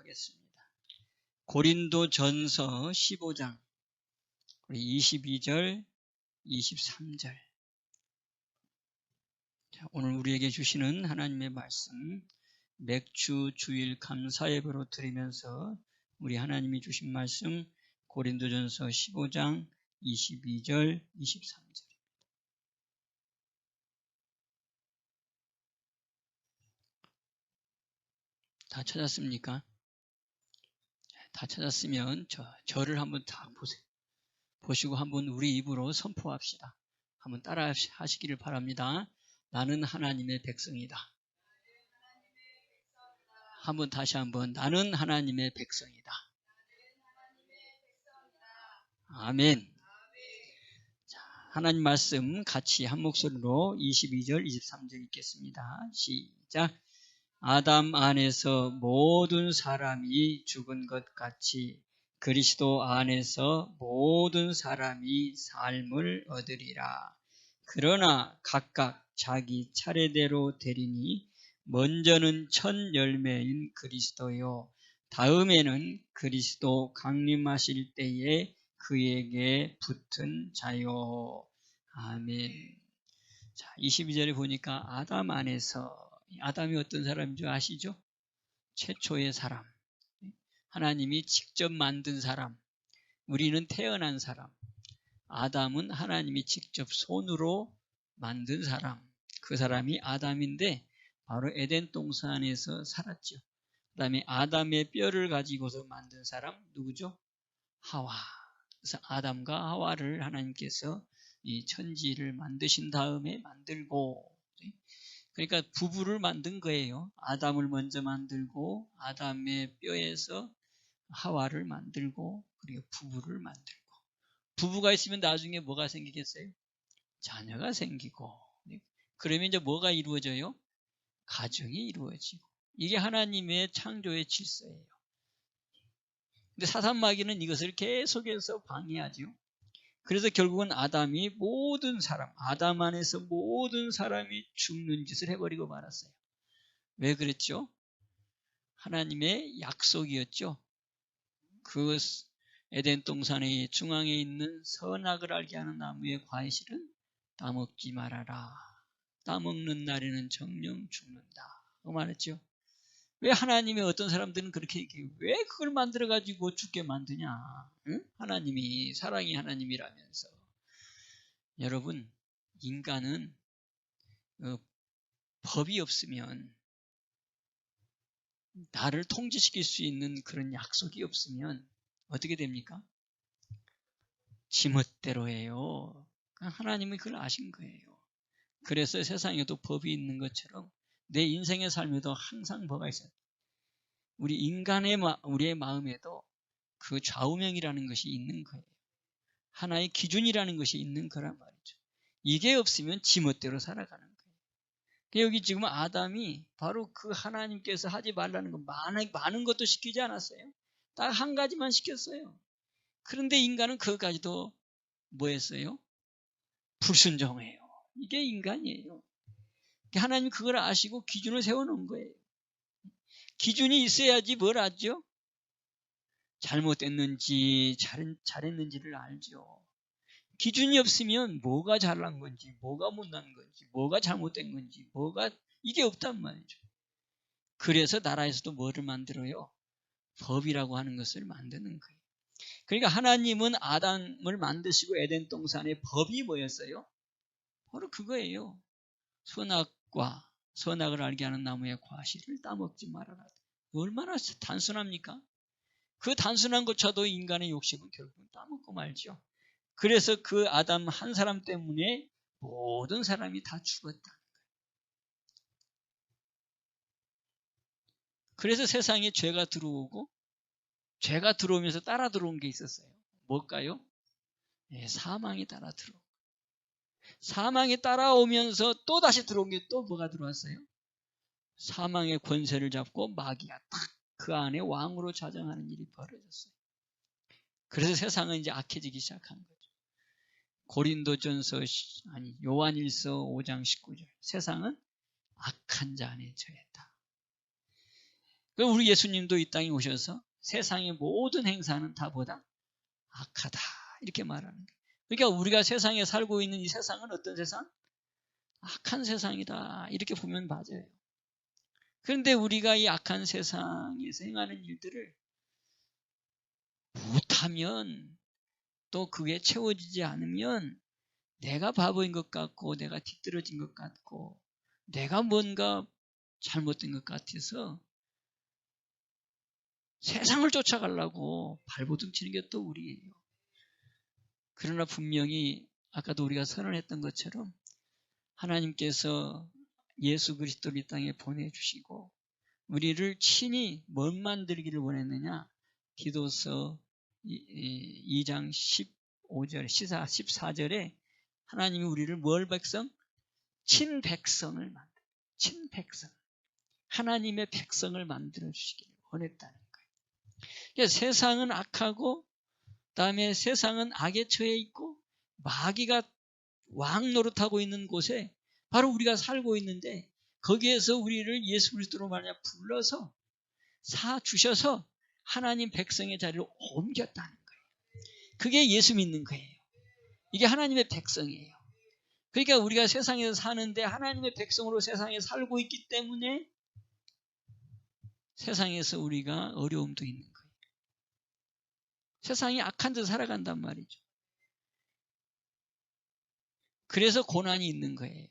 하겠습니다. 고린도전서 15장 22절 23절. 오늘 우리에게 주시는 하나님의 말씀, 맥주 주일 감사 예배로 드리면서 우리 하나님이 주신 말씀 고린도전서 15장 22절 23절. 다 찾았습니까? 다 찾았으면 저를 한번 다 보세요. 보시고 한번 우리 입으로 선포합시다. 한번 따라 하시기를 바랍니다. 나는 하나님의 백성이다. 한번 다시 한번 나는 하나님의 백성이다. 아멘. 자, 하나님 말씀 같이 한 목소리로 22절 23절 읽겠습니다. 시작. 아담 안에서 모든 사람이 죽은 것 같이 그리스도 안에서 모든 사람이 삶을 얻으리라. 그러나 각각 자기 차례대로 되리니 먼저는 첫 열매인 그리스도요, 다음에는 그리스도 강림하실 때에 그에게 붙은 자요. 아멘. 자, 22절에 보니까 아담 안에서, 아담이 어떤 사람인 줄 아시죠? 최초의 사람, 하나님이 직접 만든 사람, 우리는 태어난 사람. 아담은 하나님이 직접 손으로 만든 사람, 그 사람이 아담인데 바로 에덴 동산에서 살았죠. 그 다음에 아담의 뼈를 가지고서 만든 사람 누구죠? 하와. 그래서 아담과 하와를 하나님께서 이 천지를 만드신 다음에 만들고, 그러니까 부부를 만든 거예요. 아담을 먼저 만들고 아담의 뼈에서 하와를 만들고 그리고 부부를 만들고, 부부가 있으면 나중에 뭐가 생기겠어요? 자녀가 생기고, 그러면 이제 뭐가 이루어져요? 가정이 이루어지고. 이게 하나님의 창조의 질서예요. 근데 사탄마귀는 이것을 계속해서 방해하죠. 그래서 결국은 아담이 모든 사람, 아담 안에서 모든 사람이 죽는 짓을 해버리고 말았어요. 왜 그랬죠? 하나님의 약속이었죠. 그 에덴 동산의 중앙에 있는 선악을 알게 하는 나무의 과실은 따먹지 말아라. 따먹는 날에는 정령 죽는다. 그 말했죠. 왜 하나님의 어떤 사람들은 그렇게 얘기해요? 왜 그걸 만들어가지고 죽게 만드냐? 응? 하나님이 사랑의 하나님이라면서. 여러분, 인간은 법이 없으면, 나를 통제시킬 수 있는 그런 약속이 없으면 어떻게 됩니까? 지멋대로 해요. 하나님이 그걸 아신 거예요. 그래서 세상에도 법이 있는 것처럼 내 인생의 삶에도 항상 뭐가 있어요. 우리의 마음에도 그 좌우명이라는 것이 있는 거예요. 하나의 기준이라는 것이 있는 거란 말이죠. 이게 없으면 지멋대로 살아가는 거예요. 여기 지금 아담이 바로 그 하나님께서 하지 말라는 거 많은 것도 시키지 않았어요. 딱 한 가지만 시켰어요. 그런데 인간은 그것까지도 뭐 했어요? 불순종해요. 이게 인간이에요. 하나님이 그걸 아시고 기준을 세워놓은 거예요. 기준이 있어야지 뭘 알죠? 잘못됐는지 잘했는지를 알죠. 기준이 없으면 뭐가 잘난 건지, 뭐가 못난 건지, 뭐가 잘못된 건지, 이게 없단 말이죠. 그래서 나라에서도 뭐를 만들어요? 법이라고 하는 것을 만드는 거예요. 그러니까 하나님은 아담을 만드시고 에덴 동산의 법이 뭐였어요? 바로 그거예요. 선악을 알게 하는 나무의 과실을 따먹지 말아라. 얼마나 단순합니까? 그 단순한 것조차도 인간의 욕심은 결국은 따먹고 말죠. 그래서 그 아담 한 사람 때문에 모든 사람이 다 죽었다는 거예요. 그래서 세상에 죄가 들어오고, 죄가 들어오면서 따라 들어온 게 있었어요. 뭘까요? 네, 사망이 따라 들어오고, 사망이 따라오면서 또 다시 들어온 게 또 뭐가 들어왔어요? 사망의 권세를 잡고 마귀가 딱 그 안에 왕으로 자정하는 일이 벌어졌어요. 그래서 세상은 이제 악해지기 시작한 거죠. 요한일서 5장 19절. 세상은 악한 자 안에 처했다. 우리 예수님도 이 땅에 오셔서 세상의 모든 행사는 다 보다 악하다 이렇게 말하는 거예요. 그러니까 우리가 세상에 살고 있는 이 세상은 어떤 세상? 악한 세상이다 이렇게 보면 맞아요. 그런데 우리가 이 악한 세상에서 행하는 일들을 못하면 또 그게 채워지지 않으면 내가 바보인 것 같고 내가 뒤떨어진 것 같고 내가 뭔가 잘못된 것 같아서 세상을 쫓아가려고 발버둥 치는 게 또 우리예요. 그러나 분명히 아까도 우리가 선언했던 것처럼 하나님께서 예수 그리스도를 이 땅에 보내주시고 우리를 친히 뭘 만들기를 원했느냐? 기도서 2장 15절, 14절에 하나님이 우리를 뭘 백성? 친백성을 만들어. 친백성. 하나님의 백성을 만들어 주시기를 원했다는 거예요. 그러니까 세상은 악하고 그다음에 세상은 악에 처해 있고 마귀가 왕 노릇하고 있는 곳에 바로 우리가 살고 있는데 거기에서 우리를 예수 그리스도로 말하냐 불러서 사 주셔서 하나님 백성의 자리로 옮겼다는 거예요. 그게 예수 믿는 거예요. 이게 하나님의 백성이에요. 그러니까 우리가 세상에서 사는데 하나님의 백성으로 세상에 살고 있기 때문에 세상에서 우리가 어려움도 있는 거예요. 세상이 악한 데 살아간단 말이죠. 그래서 고난이 있는 거예요.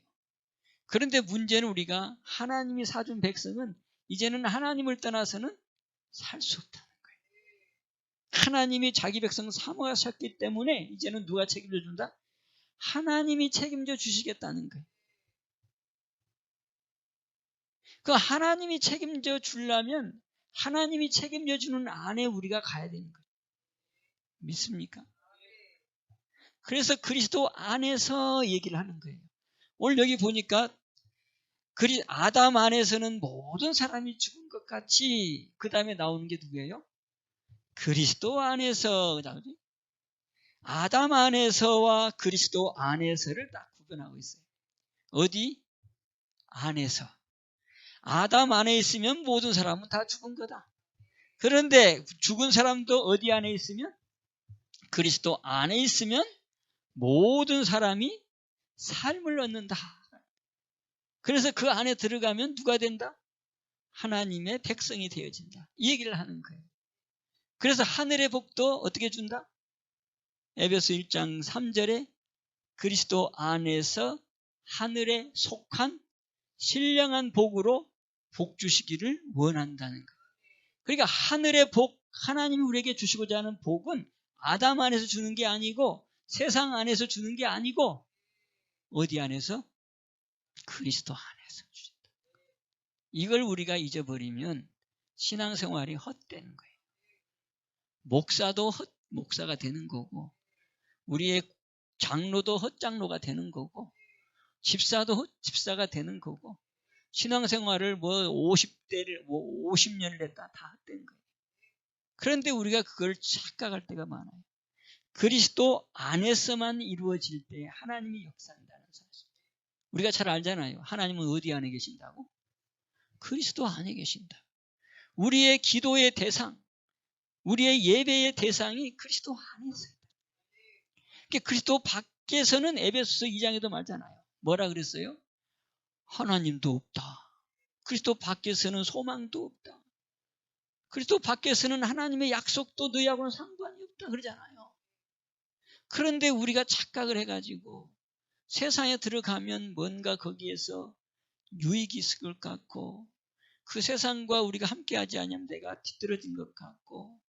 그런데 문제는 우리가 하나님이 사준 백성은 이제는 하나님을 떠나서는 살 수 없다는 거예요. 하나님이 자기 백성 사모하셨기 때문에 이제는 누가 책임져 준다? 하나님이 책임져 주시겠다는 거예요. 그 하나님이 책임져 주려면 하나님이 책임져 주는 안에 우리가 가야 되는 거예요. 믿습니까? 그래서 그리스도 안에서 얘기를 하는 거예요. 오늘 여기 보니까 아담 안에서는 모든 사람이 죽은 것 같이 그 다음에 나오는 게 누구예요? 그리스도 안에서. 아담 안에서와 그리스도 안에서를 딱 구분하고 있어요. 어디? 안에서. 아담 안에 있으면 모든 사람은 다 죽은 거다. 그런데 죽은 사람도 어디 안에 있으면? 그리스도 안에 있으면 모든 사람이 삶을 얻는다. 그래서 그 안에 들어가면 누가 된다? 하나님의 백성이 되어진다. 이 얘기를 하는 거예요. 그래서 하늘의 복도 어떻게 준다? 에베소 1장 3절에 그리스도 안에서 하늘에 속한 신령한 복으로 복 주시기를 원한다는 거예요. 그러니까 하늘의 복, 하나님이 우리에게 주시고자 하는 복은 아담 안에서 주는 게 아니고 세상 안에서 주는 게 아니고 어디 안에서? 그리스도 안에서 주신다. 이걸 우리가 잊어버리면 신앙생활이 헛되는 거예요. 목사도 목사가 되는 거고 우리의 장로도 헛장로가 되는 거고 집사도 집사가 되는 거고 신앙생활을 50년을 했다 다 헛된 거예요. 그런데 우리가 그걸 착각할 때가 많아요. 그리스도 안에서만 이루어질 때 하나님이 역사한다는 사실. 우리가 잘 알잖아요. 하나님은 어디 안에 계신다고? 그리스도 안에 계신다. 우리의 기도의 대상, 우리의 예배의 대상이 그리스도 안에 있어요. 그러니까 그리스도 밖에서는 에베소서 2장에도 말잖아요. 뭐라 그랬어요? 하나님도 없다. 그리스도 밖에서는 소망도 없다. 그리스도 밖에서는 하나님의 약속도 너희하고는 상관이 없다 그러잖아요. 그런데 우리가 착각을 해가지고 세상에 들어가면 뭔가 거기에서 유익이 있을 것 같고 그 세상과 우리가 함께하지 않으면 내가 뒤떨어진 것 같고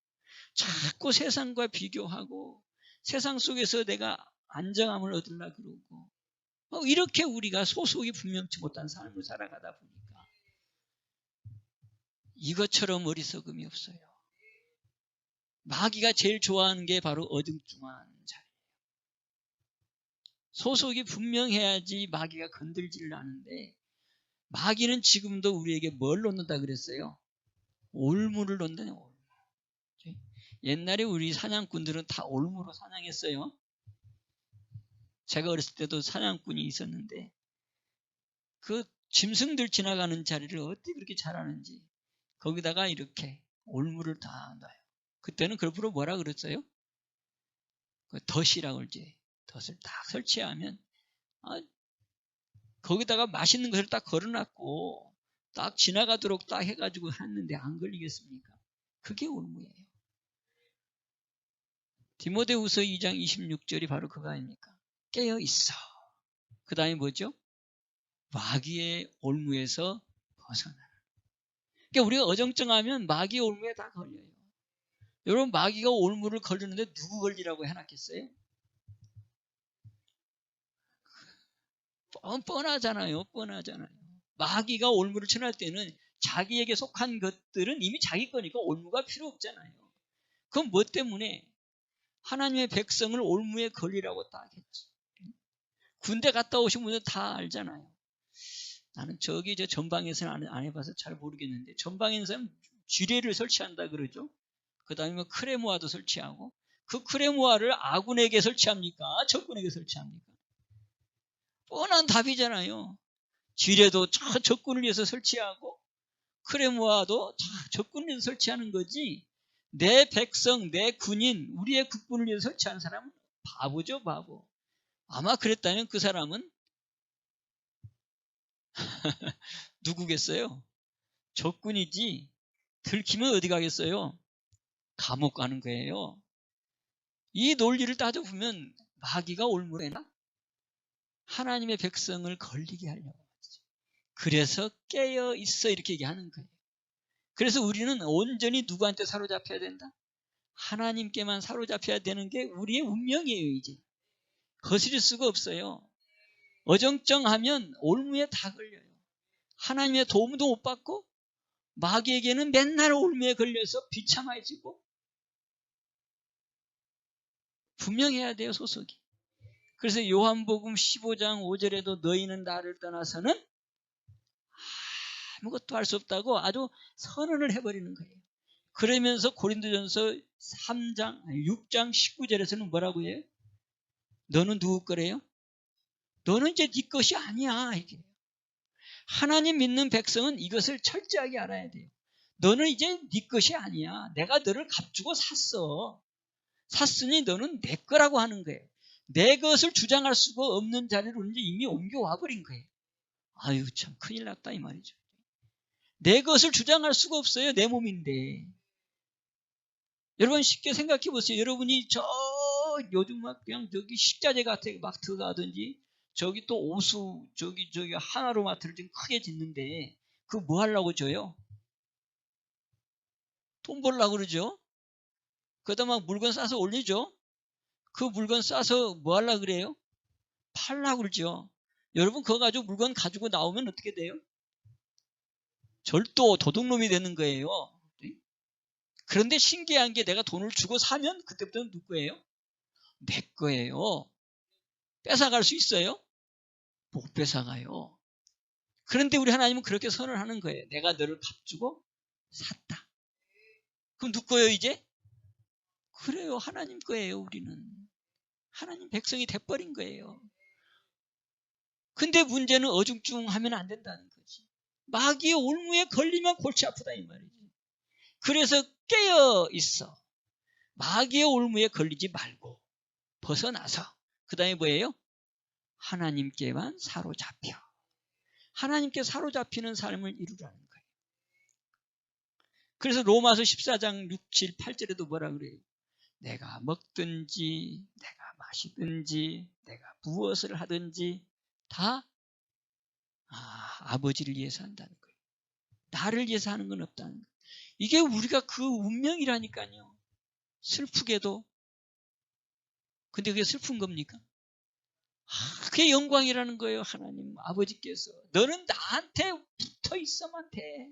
자꾸 세상과 비교하고 세상 속에서 내가 안정함을 얻으려고 그러고 이렇게 우리가 소속이 분명치 못한 삶을 살아가다 보니까 이것처럼 어리석음이 없어요. 마귀가 제일 좋아하는 게 바로 어중중한 자리예요. 소속이 분명해야지 마귀가 건들지를 않는데 마귀는 지금도 우리에게 뭘 놓는다 그랬어요? 올무를 놓는다네. 올무. 옛날에 우리 사냥꾼들은 다 올무로 사냥했어요. 제가 어렸을 때도 사냥꾼이 있었는데 그 짐승들 지나가는 자리를 어떻게 그렇게 잘하는지 거기다가 이렇게 올무를 다 놔요. 그때는 그룹으로 뭐라 그랬어요? 덫이라고 그러지. 덫을 딱 설치하면 거기다가 맛있는 것을 딱 걸어놨고 딱 지나가도록 딱 해가지고 했는데 안 걸리겠습니까? 그게 올무예요. 디모데후서 2장 26절이 바로 그거 아닙니까? 깨어 있어. 그 다음에 뭐죠? 마귀의 올무에서 벗어나라. 그러니까 우리가 어정쩡하면 마귀의 올무에 다 걸려요. 여러분, 마귀가 올무를 걸리는데 누구 걸리라고 해놨겠어요? 뻔하잖아요. 뻔하잖아요. 마귀가 올무를 쳐낼 때는 자기에게 속한 것들은 이미 자기 거니까 올무가 필요 없잖아요. 그럼 뭐 때문에? 하나님의 백성을 올무에 걸리라고 딱 했지. 군대 갔다 오신 분들 다 알잖아요. 나는 저기 저 전방에서는 안 해봐서 잘 모르겠는데 전방에서는 지뢰를 설치한다 그러죠. 그 다음에 크레모아도 설치하고 그 크레모아를 아군에게 설치합니까? 적군에게 설치합니까? 뻔한 답이잖아요. 지뢰도 적군을 위해서 설치하고 크레모아도 적군을 위해서 설치하는 거지. 내 백성, 내 군인, 우리의 국군을 위해서 설치하는 사람은 바보죠, 바보. 아마 그랬다면 그 사람은 누구겠어요? 적군이지. 들키면 어디 가겠어요? 감옥 가는 거예요. 이 논리를 따져보면 마귀가 올무래나 하나님의 백성을 걸리게 하려고 하죠. 그래서 깨어 있어 이렇게 얘기하는 거예요. 그래서 우리는 온전히 누구한테 사로잡혀야 된다? 하나님께만 사로잡혀야 되는 게 우리의 운명이에요. 이제 거스릴 수가 없어요. 어정쩡하면 올무에 다 걸려요. 하나님의 도움도 못 받고 마귀에게는 맨날 올무에 걸려서 비참해지고 분명해야 돼요. 소속이. 그래서 요한복음 15장 5절에도 너희는 나를 떠나서는 아무것도 할 수 없다고 아주 선언을 해버리는 거예요. 그러면서 고린도전서 6장 19절에서는 뭐라고 해요? 너는 누구 거래요? 너는 이제 네 것이 아니야. 이게. 하나님 믿는 백성은 이것을 철저하게 알아야 돼요. 너는 이제 네 것이 아니야. 내가 너를 값주고 샀어. 샀으니 너는 내 거라고 하는 거예요. 내 것을 주장할 수가 없는 자리로 이제 이미 옮겨와 버린 거예요. 아유, 참 큰일 났다 이 말이죠. 내 것을 주장할 수가 없어요. 내 몸인데. 여러분 쉽게 생각해 보세요. 여러분이 요즘 막 그냥 저기 식자재 같은 막 들어가든지 저기 또 오수 저기 하나로마트를 좀 크게 짓는데 그거 뭐 하려고 줘요? 돈 벌려고 그러죠. 그러다 막 물건 싸서 올리죠. 그 물건 싸서 뭐 하려고 그래요? 팔려고 그러죠. 여러분 그거 가지고 물건 가지고 나오면 어떻게 돼요? 절도 도둑놈이 되는 거예요. 그런데 신기한 게 내가 돈을 주고 사면 그때부터는 누구 거예요? 내 거예요. 뺏어갈 수 있어요? 못 뺏어가요. 그런데 우리 하나님은 그렇게 선언을 하는 거예요. 내가 너를 값주고 샀다. 그럼 누구 거예요 이제? 그래요. 하나님 거예요. 우리는. 하나님 백성이 돼버린 거예요. 근데 문제는 어중중하면 안 된다는 거지. 마귀의 올무에 걸리면 골치 아프다 이 말이지. 그래서 깨어 있어. 마귀의 올무에 걸리지 말고 벗어나서 그 다음에 뭐예요? 하나님께만 사로잡혀. 하나님께 사로잡히는 삶을 이루라는 거예요. 그래서 로마서 14장 6, 7, 8절에도 뭐라 그래요? 내가 먹든지 내가 마시든지 내가 무엇을 하든지 다 아버지를 위해서 한다는 거예요. 나를 위해서 하는 건 없다는 거예요. 이게 우리가 그 운명이라니까요. 슬프게도. 근데 그게 슬픈 겁니까? 그게 영광이라는 거예요. 하나님 아버지께서 너는 나한테 붙어 있어만 돼.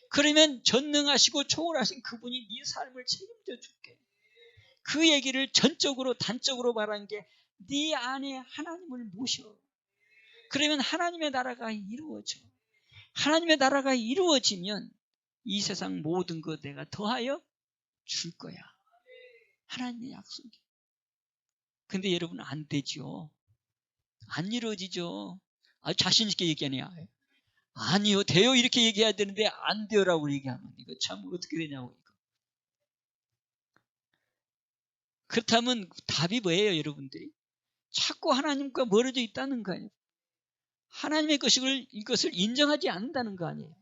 그러면 전능하시고 초월하신 그분이 네 삶을 책임져 줄게. 그 얘기를 전적으로 단적으로 말한 게 네 안에 하나님을 모셔. 그러면 하나님의 나라가 이루어져. 하나님의 나라가 이루어지면 이 세상 모든 것 내가 더하여 줄 거야. 하나님의 약속이. 근데 여러분 안 되죠. 안 이루어지죠. 자신 있게 얘기하네요. 아니요, 돼요 이렇게 얘기해야 되는데 안 돼요라고 얘기하면 이거 참 어떻게 되냐고. 이거. 그렇다면 답이 뭐예요, 여러분들이? 자꾸 하나님과 멀어져 있다는 거예요. 하나님의 이것을 인정하지 않는다는 거 아니에요.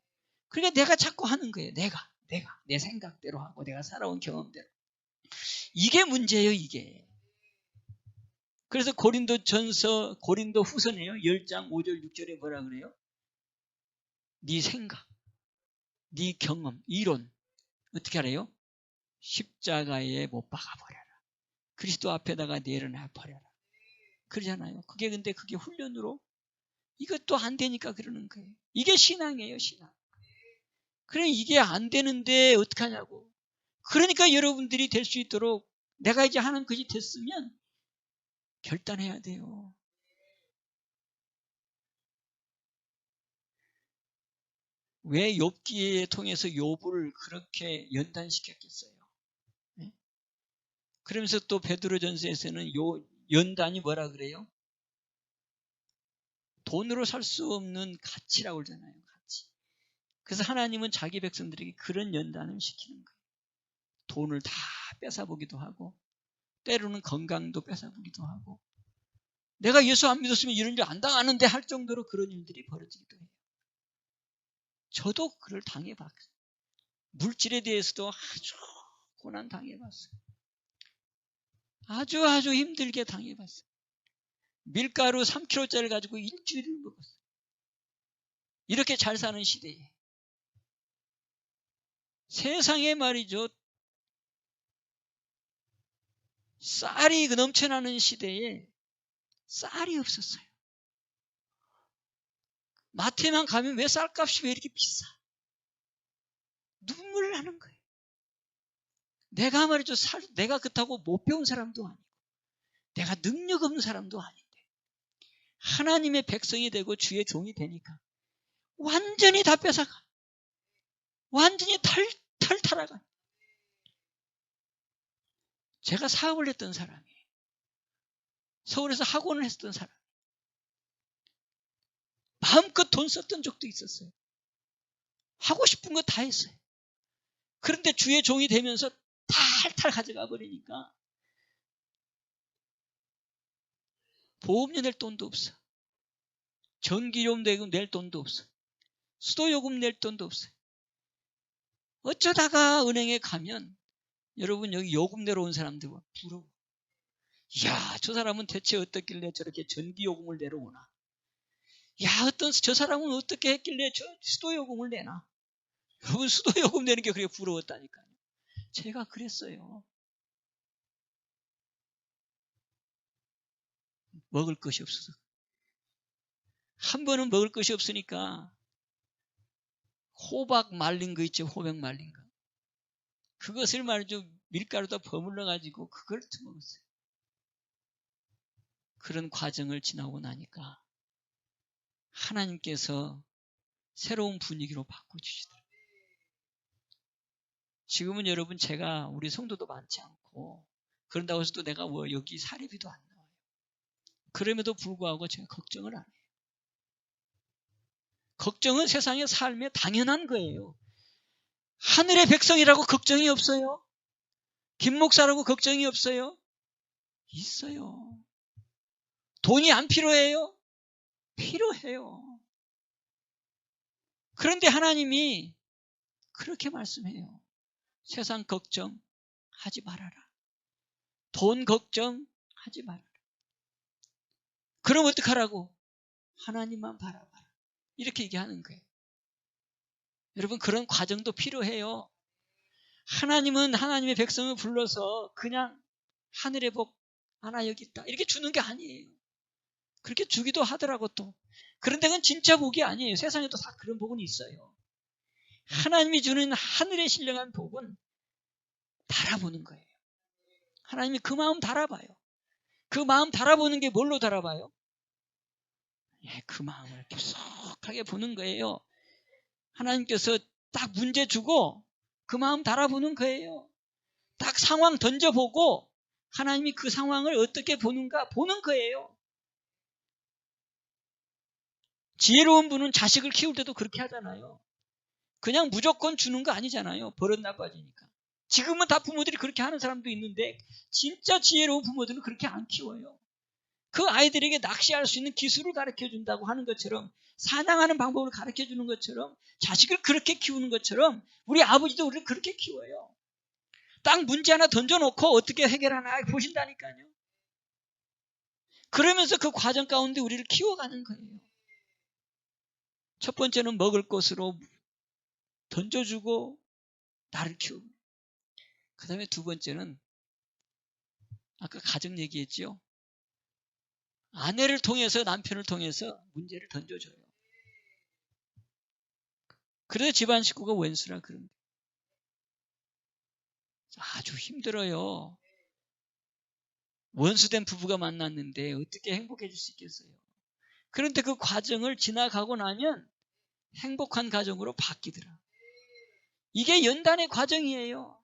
그러니까 내가 자꾸 하는 거예요. 내가 내 생각대로 하고 내가 살아온 경험대로. 이게 문제예요, 이게. 그래서 고린도 후서네요. 10장 5절 6절에 뭐라 그래요? 네 생각, 네 경험, 이론 어떻게 하래요? 십자가에 못 박아버려라. 그리스도 앞에다가 내려놔 버려라. 그러잖아요. 근데 그게 훈련으로 이것도 안 되니까 그러는 거예요. 이게 신앙이에요, 신앙. 그래, 이게 안 되는데 어떡하냐고. 그러니까 여러분들이 될 수 있도록 내가 이제 하는 것이 됐으면 결단해야 돼요. 왜 욥기에 통해서 욥을 그렇게 연단시켰겠어요? 네? 그러면서 또 베드로전서에서는 연단이 뭐라 그래요? 돈으로 살 수 없는 가치라고 그러잖아요. 가치. 그래서 하나님은 자기 백성들에게 그런 연단을 시키는 거예요. 돈을 다 뺏어보기도 하고 때로는 건강도 뺏어보기도 하고 내가 예수 안 믿었으면 이런 일 안 당하는데 할 정도로 그런 일들이 벌어지기도 해요. 저도 그걸 당해봤어요. 물질에 대해서도 아주 고난 당해봤어요. 아주 힘들게 당해봤어요. 밀가루 3kg짜리 가지고 일주일을 먹었어요. 이렇게 잘 사는 시대에 세상에 말이죠. 쌀이 넘쳐나는 시대에 쌀이 없었어요. 마트에만 가면 왜 쌀값이 왜 이렇게 비싸? 눈물 나는 거예요. 내가 말이죠. 내가 그렇다고 못 배운 사람도 아니고 내가 능력 없는 사람도 아닌데 하나님의 백성이 되고 주의 종이 되니까 완전히 다 뺏어가. 완전히 탈탈탈아가. 제가 사업을 했던 사람이에요. 서울에서 학원을 했던 사람. 마음껏 돈 썼던 적도 있었어요. 하고 싶은 거 다 했어요. 그런데 주의 종이 되면서 탈탈 가져가 버리니까 보험료 낼 돈도 없어. 전기요금 낼 돈도 없어. 수도요금 낼 돈도 없어요. 어쩌다가 은행에 가면 여러분 여기 요금 내러 온 사람들 부러워. 이야, 저 사람은 대체 어떻길래 저렇게 전기요금을 내러오나. 야, 저 사람은 어떻게 했길래 저 수도요금을 내나. 여러분 수도요금 내는 게 그렇게 부러웠다니까요. 제가 그랬어요. 먹을 것이 없어서. 한 번은 먹을 것이 없으니까 호박 말린 거 있죠. 호박 말린 거. 그것을 말이죠. 밀가루다 버물러 가지고 그걸 먹었어요. 그런 과정을 지나고 나니까 하나님께서 새로운 분위기로 바꿔주시더라고요. 지금은 여러분 제가 우리 성도도 많지 않고 그런다고 해서 또 내가 여기 사례비도 안 나와요. 그럼에도 불구하고 제가 걱정을 안 해요. 걱정은 세상의 삶에 당연한 거예요. 하늘의 백성이라고 걱정이 없어요? 김 목사라고 걱정이 없어요? 있어요. 돈이 안 필요해요? 필요해요. 그런데 하나님이 그렇게 말씀해요. 세상 걱정하지 말아라. 돈 걱정하지 말아라. 그럼 어떡하라고? 하나님만 바라봐라. 이렇게 얘기하는 거예요. 여러분 그런 과정도 필요해요. 하나님은 하나님의 백성을 불러서 그냥 하늘의 복 하나 여기 있다 이렇게 주는 게 아니에요. 그렇게 주기도 하더라고 또. 그런데 그건 진짜 복이 아니에요. 세상에도 다 그런 복은 있어요. 하나님이 주는 하늘의 신령한 복은 달아보는 거예요. 하나님이 그 마음 달아봐요. 그 마음 달아보는 게 뭘로 달아봐요? 예, 그 마음을 깊숙하게 보는 거예요. 하나님께서 딱 문제 주고 그 마음 달아보는 거예요. 딱 상황 던져보고 하나님이 그 상황을 어떻게 보는가 보는 거예요. 지혜로운 분은 자식을 키울 때도 그렇게 하잖아요. 그냥 무조건 주는 거 아니잖아요. 버릇 나빠지니까. 지금은 다 부모들이 그렇게 하는 사람도 있는데 진짜 지혜로운 부모들은 그렇게 안 키워요. 그 아이들에게 낚시할 수 있는 기술을 가르쳐준다고 하는 것처럼, 사냥하는 방법을 가르쳐주는 것처럼, 자식을 그렇게 키우는 것처럼 우리 아버지도 우리를 그렇게 키워요. 딱 문제 하나 던져놓고 어떻게 해결하나 보신다니까요. 그러면서 그 과정 가운데 우리를 키워가는 거예요. 첫 번째는 먹을 것으로 던져주고 나를 키우고, 그 다음에 두 번째는 아까 가정 얘기했죠. 아내를 통해서, 남편을 통해서 문제를 던져줘요. 그래서 집안 식구가 원수라 그런 거예요. 아주 힘들어요. 원수된 부부가 만났는데 어떻게 행복해질 수 있겠어요? 그런데 그 과정을 지나가고 나면 행복한 가정으로 바뀌더라. 이게 연단의 과정이에요.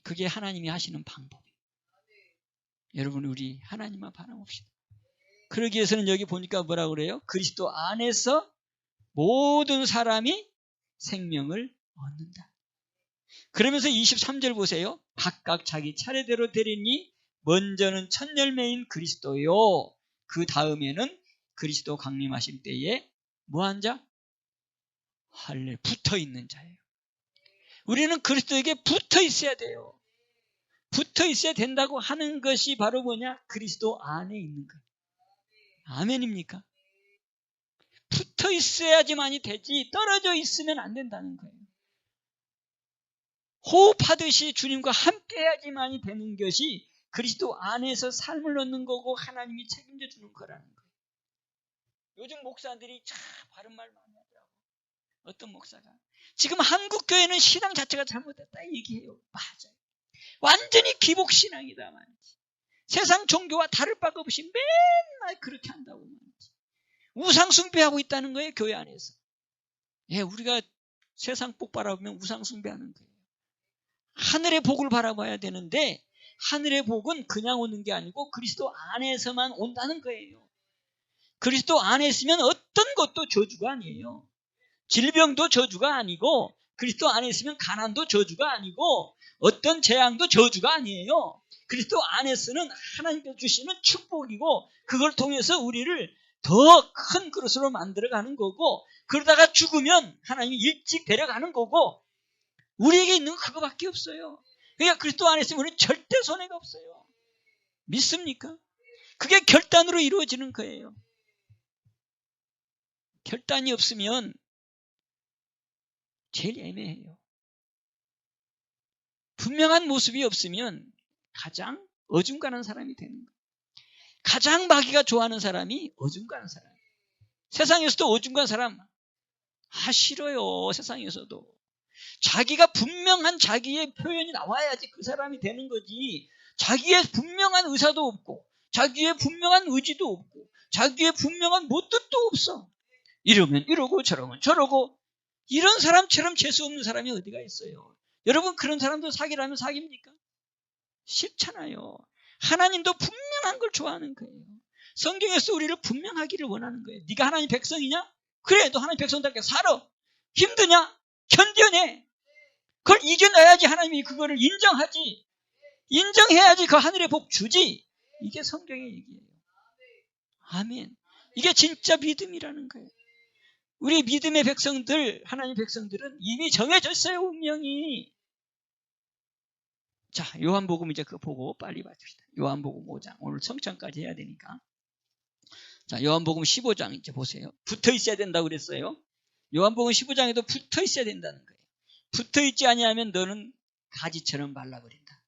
그게 하나님이 하시는 방법이에요. 여러분, 우리 하나님만 바라봅시다. 그러기 위해서는 여기 보니까 뭐라고 그래요? 그리스도 안에서 모든 사람이 생명을 얻는다. 그러면서 23절 보세요. 각각 자기 차례대로 되리니 먼저는 첫 열매인 그리스도요. 그 다음에는 그리스도 강림하실 때에 뭐한 자? 할례, 붙어 있는 자예요. 우리는 그리스도에게 붙어 있어야 돼요. 붙어 있어야 된다고 하는 것이 바로 뭐냐? 그리스도 안에 있는 거예요. 아멘입니까? 붙어 있어야지만이 되지 떨어져 있으면 안 된다는 거예요. 호흡하듯이 주님과 함께 해야지만이 되는 것이 그리스도 안에서 삶을 얻는 거고 하나님이 책임져 주는 거라는 거예요. 요즘 목사들이 참 바른 말 많이 하더라고요. 어떤 목사가 지금 한국 교회는 신앙 자체가 잘못됐다 얘기해요. 맞아요. 완전히 기복신앙이다 말이지. 세상 종교와 다를 바가 없이 맨날 그렇게 한다고 말이지. 우상 숭배하고 있다는 거예요. 교회 안에서. 예, 우리가 세상 복 바라보면 우상 숭배하는 거예요. 하늘의 복을 바라봐야 되는데 하늘의 복은 그냥 오는 게 아니고 그리스도 안에서만 온다는 거예요. 그리스도 안에 있으면 어떤 것도 저주가 아니에요. 질병도 저주가 아니고, 그리스도 안에 있으면 가난도 저주가 아니고, 어떤 재앙도 저주가 아니에요. 그리스도 안에서는 하나님께서 주시는 축복이고, 그걸 통해서 우리를 더 큰 그릇으로 만들어가는 거고, 그러다가 죽으면 하나님이 일찍 데려가는 거고, 우리에게 있는 건 그거밖에 없어요. 그러니까 그리스도 안에 있으면 우리는 절대 손해가 없어요. 믿습니까? 그게 결단으로 이루어지는 거예요. 결단이 없으면 제일 애매해요. 분명한 모습이 없으면 가장 어중간한 사람이 되는 거예요. 가장 마귀가 좋아하는 사람이 어중간한 사람. 세상에서도 어중간한 사람 싫어요. 세상에서도. 자기가 분명한 자기의 표현이 나와야지 그 사람이 되는 거지. 자기의 분명한 의사도 없고, 자기의 분명한 의지도 없고, 자기의 분명한 뭐 뜻도 없어. 이러면 이러고 저러면 저러고, 이런 사람처럼 재수 없는 사람이 어디가 있어요. 여러분, 그런 사람도 사귀라면 사깁니까? 싫잖아요. 하나님도 분명한 걸 좋아하는 거예요. 성경에서 우리를 분명하기를 원하는 거예요. 네가 하나님 백성이냐? 그래, 너 하나님 백성답게 살아. 힘드냐? 견뎌내. 그걸 이겨내야지 하나님이 그거를 인정하지. 인정해야지 그 하늘의 복 주지. 이게 성경의 얘기예요. 아멘. 이게 진짜 믿음이라는 거예요. 우리 믿음의 백성들, 하나님 백성들은 이미 정해졌어요, 운명이. 자, 요한복음 이제 그거 보고 빨리 봐줍시다. 요한복음 5장. 오늘 성찬까지 해야 되니까. 자, 요한복음 15장 이제 보세요. 붙어 있어야 된다고 그랬어요. 요한복음 15장에도 붙어 있어야 된다는 거예요. 붙어 있지 아니하면 너는 가지처럼 말라버린다.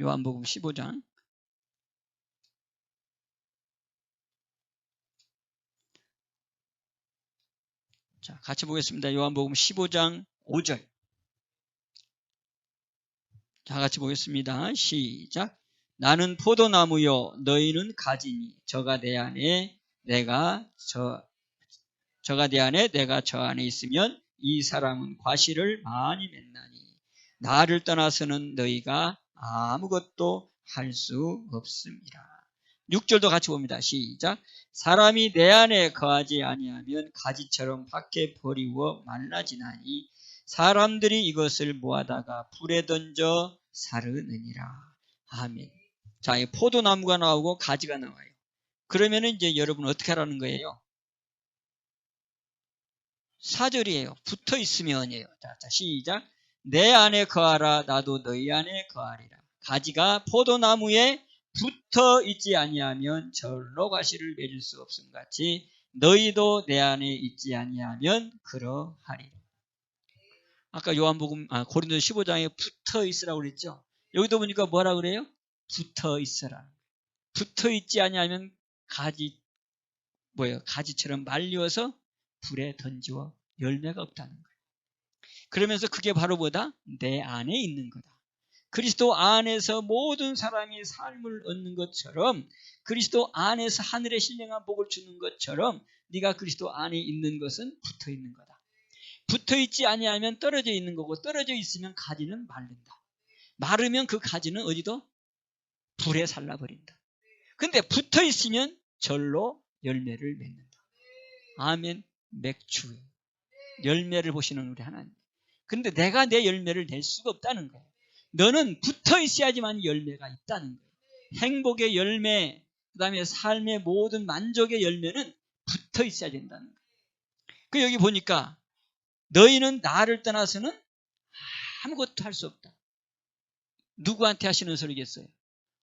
요한복음 15장. 자, 같이 보겠습니다. 요한복음 15장 5절. 자, 같이 보겠습니다. 시작. 나는 포도나무요, 너희는 가지니 저가 내 안에 내가 저 안에 있으면 이 사람은 과실을 많이 맺나니 나를 떠나서는 너희가 아무것도 할 수 없습니다. 6절도 같이 봅니다. 시작. 사람이 내 안에 거하지 아니하면 가지처럼 밖에 버리워 말라지나니 사람들이 이것을 모아다가 불에 던져 사르느니라. 아멘. 자, 이 포도나무가 나오고 가지가 나와요. 그러면은 이제 여러분 어떻게 하라는 거예요? 4절이에요. 붙어 있으면이에요. 자, 시작. 내 안에 거하라. 나도 너희 안에 거하리라. 가지가 포도나무에 붙어 있지 아니하면 절로 가시를 맺을 수 없음 같이 너희도 내 안에 있지 아니하면 그러하리라. 아까 요한복음 고린도 15장에 붙어 있으라고 그랬죠. 여기도 보니까 뭐라 그래요? 붙어 있어라. 붙어 있지 아니하면 가지처럼 말리워서 불에 던지워 열매가 없다는 거예요. 그러면서 그게 바로 뭐다? 내 안에 있는 거다. 그리스도 안에서 모든 사람이 삶을 얻는 것처럼 그리스도 안에서 하늘의 신령한 복을 주는 것처럼 네가 그리스도 안에 있는 것은 붙어 있는 거다. 붙어 있지 아니하면 떨어져 있는 거고 떨어져 있으면 가지는 마른다. 마르면 그 가지는 어디도? 불에 살라버린다. 근데 붙어 있으면 절로 열매를 맺는다. 아멘. 맥주 열매를 보시는 우리 하나님. 근데 내가 내 열매를 낼 수가 없다는 거예요. 너는 붙어 있어야지만 열매가 있다는 거예요. 행복의 열매, 그 다음에 삶의 모든 만족의 열매는 붙어 있어야 된다는 거예요. 그 여기 보니까 너희는 나를 떠나서는 아무것도 할 수 없다. 누구한테 하시는 소리겠어요?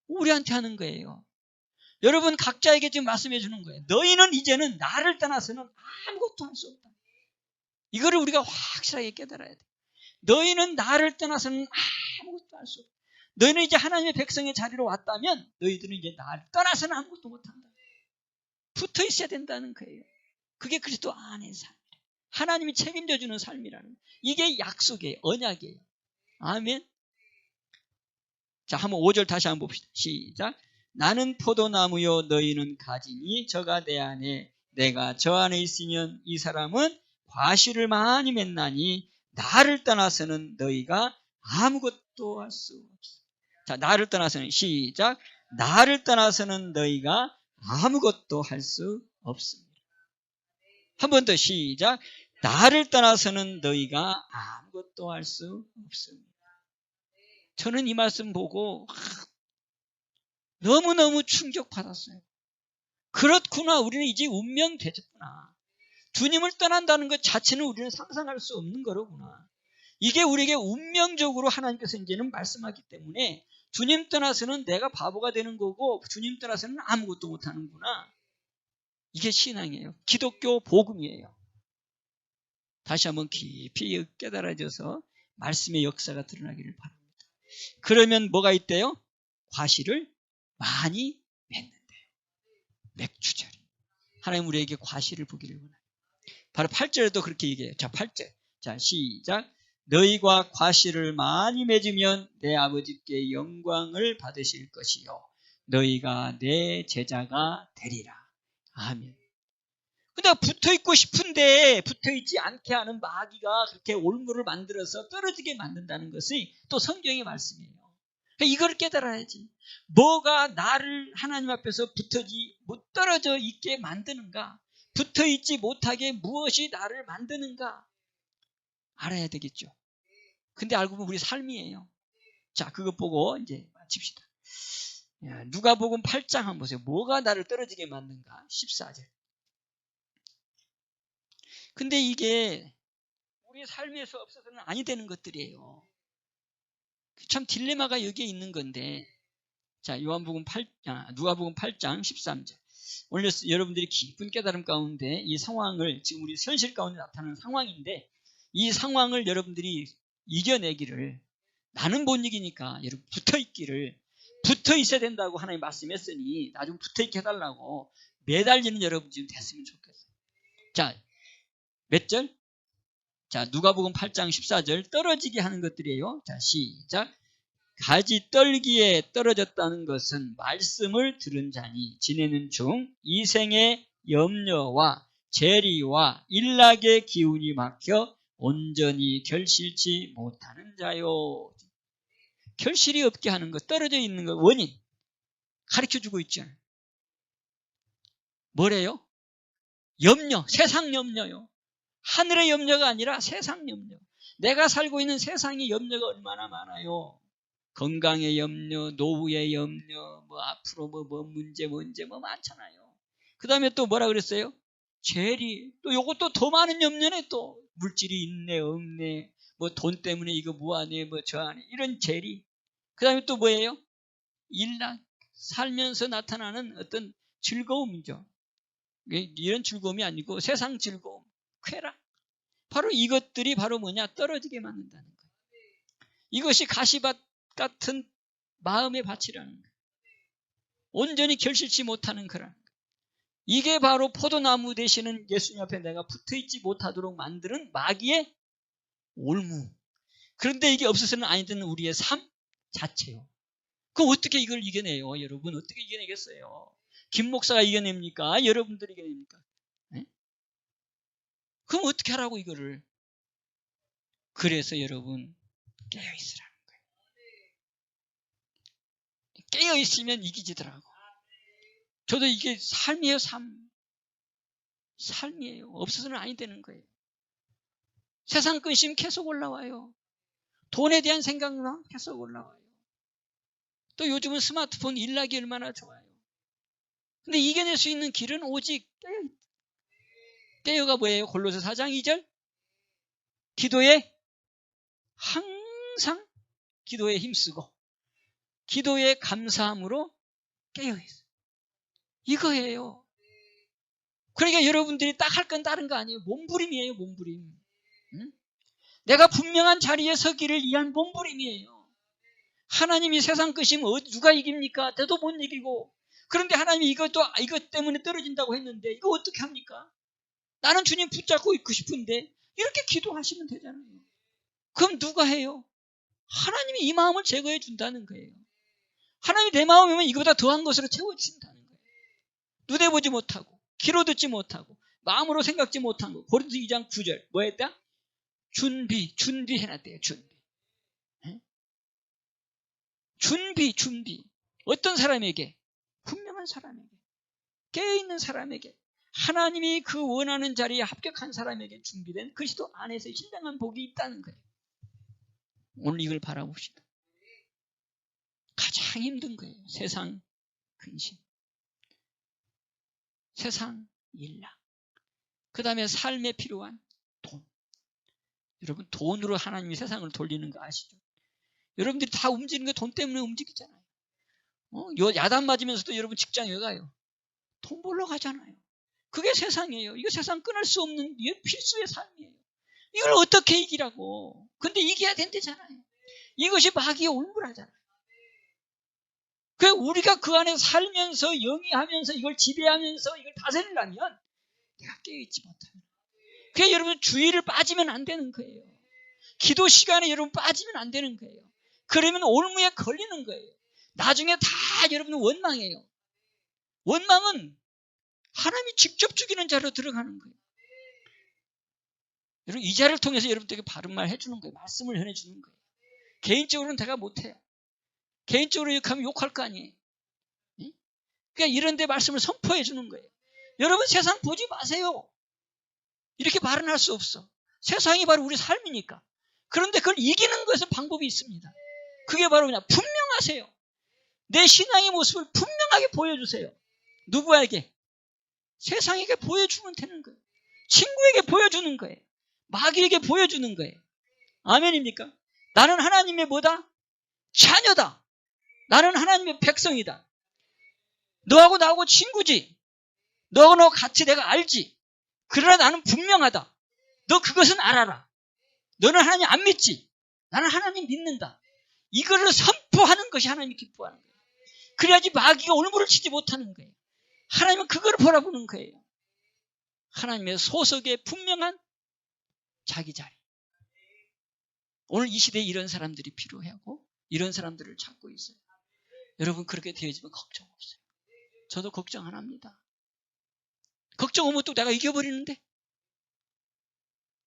우리한테 하는 거예요. 여러분 각자에게 지금 말씀해 주는 거예요. 너희는 이제는 나를 떠나서는 아무것도 할 수 없다. 이거를 우리가 확실하게 깨달아야 돼. 너희는 나를 떠나서는 아무것도 할 수 없다. 너희는 이제 하나님의 백성의 자리로 왔다면 너희들은 이제 나를 떠나서는 아무것도 못한다. 붙어 있어야 된다는 거예요. 그게 그리스도 안의 삶이에요. 하나님이 책임져 주는 삶이라는 거예요. 이게 약속이에요. 언약이에요. 아멘. 자, 한번 5절 다시 한번 봅시다. 시작. 나는 포도나무요 너희는 가지니 저가 내 안에 내가 저 안에 있으면 이 사람은 과실을 많이 맺나니 나를 떠나서는 너희가 아무것도 할 수 없어. 자, 나를 떠나서는 시작. 나를 떠나서는 너희가 아무것도 할 수 없습니다. 한 번 더 시작. 나를 떠나서는 너희가 아무것도 할 수 없습니다. 저는 이 말씀 보고 너무너무 충격받았어요. 그렇구나. 우리는 이제 운명되었구나. 주님을 떠난다는 것 자체는 우리는 상상할 수 없는 거로구나. 이게 우리에게 운명적으로 하나님께서 이제는 말씀하기 때문에 주님 떠나서는 내가 바보가 되는 거고 주님 떠나서는 아무것도 못하는구나. 이게 신앙이에요. 기독교 복음이에요. 다시 한번 깊이 깨달아져서 말씀의 역사가 드러나기를 바랍니다. 그러면 뭐가 있대요? 과실을 많이 맺는데요. 맥주절이. 하나님 우리에게 과실을 보기를 원해요. 바로 8절에도 그렇게 얘기해요. 자, 8절. 자, 시작. 너희가 과실을 많이 맺으면 내 아버지께 영광을 받으실 것이요. 너희가 내 제자가 되리라. 아멘. 근데 붙어있고 싶은데 붙어있지 않게 하는 마귀가 그렇게 올무를 만들어서 떨어지게 만든다는 것이 또 성경의 말씀이에요. 이걸 깨달아야지. 뭐가 나를 하나님 앞에서 못 떨어져 있게 만드는가? 붙어있지 못하게 무엇이 나를 만드는가? 알아야 되겠죠. 근데 알고 보면 우리 삶이에요. 자, 그것 보고 이제 마칩시다. 누가복음 8장 한번 보세요. 뭐가 나를 떨어지게 만드는가? 14절. 근데 이게 우리 삶에서 없어서는 아니 되는 것들이에요. 참 딜레마가 여기에 있는 건데, 자, 누가복음 8장 13절. 오늘 여러분들이 깊은 깨달음 가운데 이 상황을, 지금 우리 현실 가운데 나타나는 상황인데, 이 상황을 여러분들이 이겨내기를, 나는 못 이기니까 여러분 붙어 있어야 된다고 하나님 말씀했으니 나 좀 붙어 있게 해달라고 매달리는 여러분 지금 됐으면 좋겠어요. 자, 몇 절? 자, 누가복음 8장 14절. 떨어지게 하는 것들이에요. 자, 시작. 가지 떨기에 떨어졌다는 것은 말씀을 들은 자니 지내는 중 이생의 염려와 재리와 일락의 기운이 막혀 온전히 결실치 못하는 자요. 결실이 없게 하는 것, 떨어져 있는 것, 원인 가르쳐주고 있죠. 뭐래요? 염려, 세상 염려요. 하늘의 염려가 아니라 세상 염려. 내가 살고 있는 세상의 염려가 얼마나 많아요. 건강의 염려, 노후의 염려, 뭐 앞으로 뭐 문제 많잖아요. 그 다음에 또 뭐라 그랬어요? 죄리. 또 요것도 더 많은 염려네. 또 물질이 있네 없네, 뭐 돈 때문에 이거 뭐하네, 뭐 저하네, 이런 죄리. 그 다음에 또 뭐예요? 일락. 살면서 나타나는 어떤 즐거움이죠. 이런 즐거움이 아니고 세상 즐거움, 쾌락. 바로 이것들이 바로 뭐냐? 떨어지게 만든다는 거예요. 이것이 가시밭 같은 마음의 밭이라는 거예요. 온전히 결실치 못하는 거라는 거예요. 이게 바로 포도나무 되시는 예수님 앞에 내가 붙어있지 못하도록 만드는 마귀의 올무. 그런데 이게 없어서는 아니 되는 우리의 삶 자체요. 그럼 어떻게 이걸 이겨내요? 여러분 어떻게 이겨내겠어요? 김 목사가 이겨냅니까? 여러분들이 이겨냅니까? 네? 그럼 어떻게 하라고 이거를? 그래서 여러분 깨어있으라는 거예요. 깨어있으면 이기지더라고. 저도 이게 삶이에요. 삶이에요. 없어서는 아니 되는 거예요. 세상 근심 계속 올라와요. 돈에 대한 생각만 계속 올라와요. 또 요즘은 스마트폰 일락이 얼마나 좋아요. 근데 이겨낼 수 있는 길은 오직 깨어가 뭐예요? 골로새 4장 2절. 기도에 항상 기도에 힘쓰고 기도에 감사함으로 깨어있어요. 이거예요. 그러니까 여러분들이 딱 할 건 다른 거 아니에요. 몸부림이에요. 몸부림. 응? 내가 분명한 자리에 서기를 위한 몸부림이에요. 하나님이 세상 것이면 누가 이깁니까? 나도 못 이기고. 그런데 하나님이 이것 때문에 떨어진다고 했는데 이거 어떻게 합니까? 나는 주님 붙잡고 있고 싶은데 이렇게 기도하시면 되잖아요. 그럼 누가 해요? 하나님이 이 마음을 제거해 준다는 거예요. 하나님이 내 마음이면 이거보다 더한 것으로 채워주신다는 거예요. 눈에 보지 못하고 귀로 듣지 못하고 마음으로 생각지 못한 거. 고린도서 2장 9절 뭐 했다? 준비해놨대요. 준비. 어떤 사람에게? 분명한 사람에게, 깨어있는 사람에게, 하나님이 그 원하는 자리에 합격한 사람에게 준비된 그리스도 안에서 신령한 복이 있다는 거예요. 오늘 이걸 바라봅시다. 가장 힘든 거예요. 세상 근심, 세상 일락, 그 다음에 삶에 필요한 돈. 여러분 돈으로 하나님이 세상을 돌리는 거 아시죠? 여러분들이 다 움직이는 게 돈 때문에 움직이잖아요. 야단 맞으면서도 여러분 직장에 가요. 돈 벌러 가잖아요. 그게 세상이에요. 이거 세상 끊을 수 없는 필수의 삶이에요. 이걸 어떻게 이기라고. 근데 이겨야 된대잖아요. 이것이 마귀의 올무라잖아요. 우리가 그 안에 살면서 영위하면서 이걸 지배하면서 이걸 다스리려면 내가 깨어있지 못하면. 그게 여러분 주의를 빠지면 안 되는 거예요. 기도 시간에 여러분 빠지면 안 되는 거예요. 그러면 올무에 걸리는 거예요. 나중에 다 여러분 원망해요. 원망은 하나님이 직접 죽이는 자로 들어가는 거예요. 여러분 이 자를 통해서 여러분들에게 바른 말 해주는 거예요. 말씀을 전해주는 거예요. 개인적으로는 제가 못해요. 개인적으로 욕하면 욕할 거 아니에요. 그러니까 이런 데 말씀을 선포해 주는 거예요. 여러분 세상 보지 마세요. 이렇게 말은 할 수 없어. 세상이 바로 우리 삶이니까. 그런데 그걸 이기는 것은 방법이 있습니다. 그게 바로 그냥 분명하세요. 내 신앙의 모습을 분명하게 보여주세요. 누구에게? 세상에게 보여주면 되는 거예요. 친구에게 보여주는 거예요. 마귀에게 보여주는 거예요. 아멘입니까? 나는 하나님의 뭐다? 자녀다. 나는 하나님의 백성이다. 너하고 나하고 친구지. 너하고 나하고 같이 내가 알지. 그러나 나는 분명하다. 너 그것은 알아라. 너는 하나님 안 믿지. 나는 하나님 믿는다. 이거를 선포하는 것이 하나님이 기뻐하는 거예요. 그래야지 마귀가 올무를 치지 못하는 거예요. 하나님은 그거를 바라보는 거예요. 하나님의 소속에 분명한 자기 자리. 오늘 이 시대에 이런 사람들이 필요하고 이런 사람들을 찾고 있어요. 여러분 그렇게 되어지면 걱정 없어요. 저도 걱정 안 합니다. 걱정 오면 또 내가 이겨버리는데.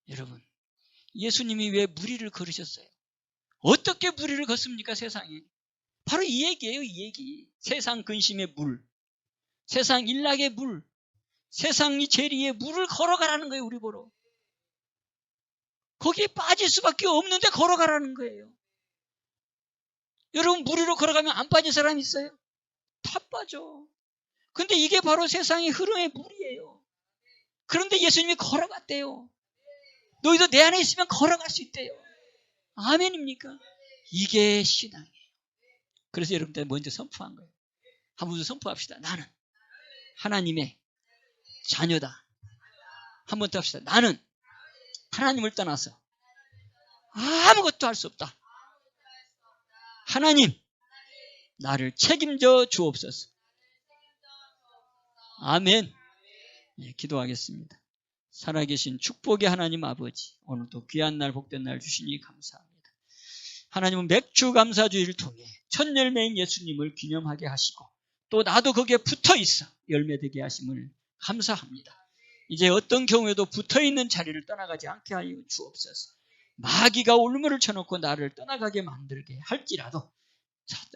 여러분 예수님이 왜 무리를 걸으셨어요? 어떻게 무리를 걷습니까 세상에? 바로 이 얘기예요. 이 얘기. 세상 근심의 물, 세상 일락의 물, 세상 이 재리에 물을 걸어가라는 거예요. 우리 보러. 거기에 빠질 수밖에 없는데 걸어가라는 거예요. 여러분 물 위로 걸어가면 안 빠진 사람 있어요? 다 빠져. 근데 이게 바로 세상의 흐름의 물이에요. 그런데 예수님이 걸어갔대요. 너희도 내 안에 있으면 걸어갈 수 있대요. 아멘입니까? 이게 신앙이에요. 그래서 여러분들 먼저 선포한 거예요. 한번 선포합시다. 나는 하나님의 자녀다. 한 번 더 합시다. 나는 하나님을 떠나서 아무것도 할 수 없다. 하나님, 나를 책임져 주옵소서. 아멘. 네, 기도하겠습니다. 살아계신 축복의 하나님 아버지, 오늘도 귀한 날 복된 날 주시니 감사합니다. 하나님은 맥주 감사주의를 통해 첫 열매인 예수님을 기념하게 하시고 또 나도 거기에 붙어있어 열매되게 하심을 감사합니다. 이제 어떤 경우에도 붙어있는 자리를 떠나가지 않게 하여 주옵소서. 마귀가 올무를 쳐놓고 나를 떠나가게 만들게 할지라도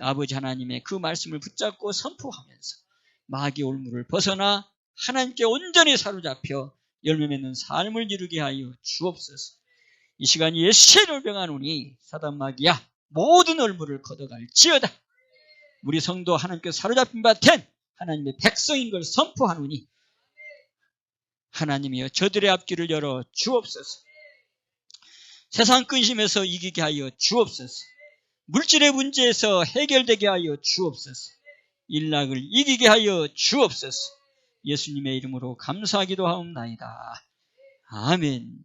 아버지 하나님의 그 말씀을 붙잡고 선포하면서 마귀 올무를 벗어나 하나님께 온전히 사로잡혀 열매 맺는 삶을 이루게 하여 주옵소서. 이 시간 예수의 이름을 명하노니 사단 마귀야 모든 올무를 걷어갈지어다. 우리 성도 하나님께 사로잡힌 바 된 하나님의 백성인 걸 선포하노니 하나님이여 저들의 앞길을 열어 주옵소서. 세상 근심에서 이기게 하여 주옵소서. 물질의 문제에서 해결되게 하여 주옵소서. 일락을 이기게 하여 주옵소서. 예수님의 이름으로 감사하기도 하옵나이다. 아멘.